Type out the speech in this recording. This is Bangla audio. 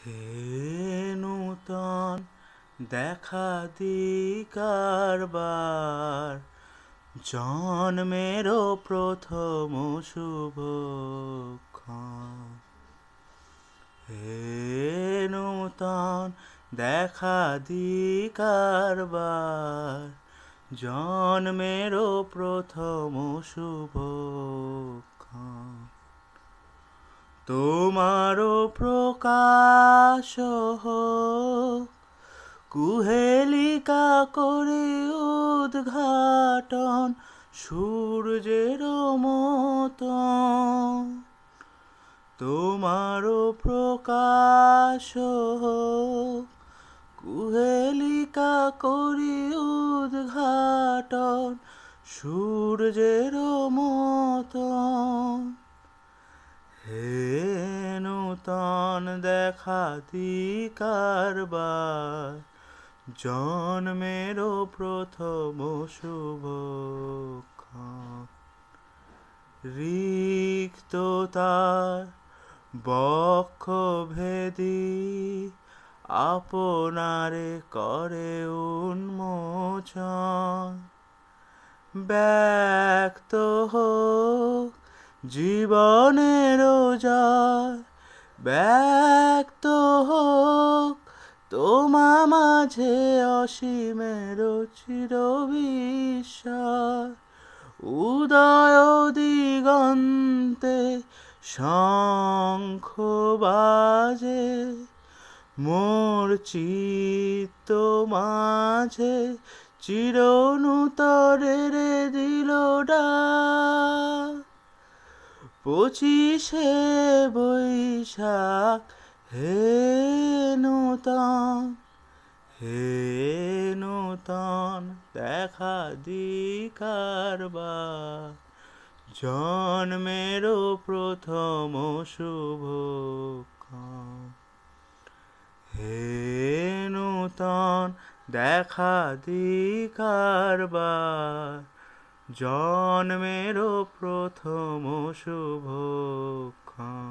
হে নূতন দেখা দিকারবার, জন্মেরও প্রথম শুভক্ষণ। হে নূতন দেখা দিকারবার, জন্মেরও প্রথম শুভক্ষণ। তোমারও প্রকাশ হোক, কুহেলিকা করে উদ্ঘাটন সূর্যের মতন। তোমারও প্রকাশ হোক, কুহেলিকা করে উদ্ঘাটন সূর্যের মতন। হে নূতন দেখা দিকারবার, জন্মেরও প্রথম শুভক্ষণ। রিক্ততার বক্ষ ভেদি আপনারে করে উন্মোচন। ব্যক্ত হোক জীবনের জয়, ব্যক্ত হোক তোমা মাঝে অসীমের চিরবিস্ময়। উদয় দিগন্তে শঙ্খ বাজে, মোর চিত্ত মাঝে চিরনূতনের দিল ডাক। 25শে বৈশাখ হে নূতন, হে নূতন দেখা দিকারবার, জন্মেরও প্রথম শুভক্ষণ। হে নূতন দেখা দিকারবার, জন্মেরও প্রথম শুভক্ষণ।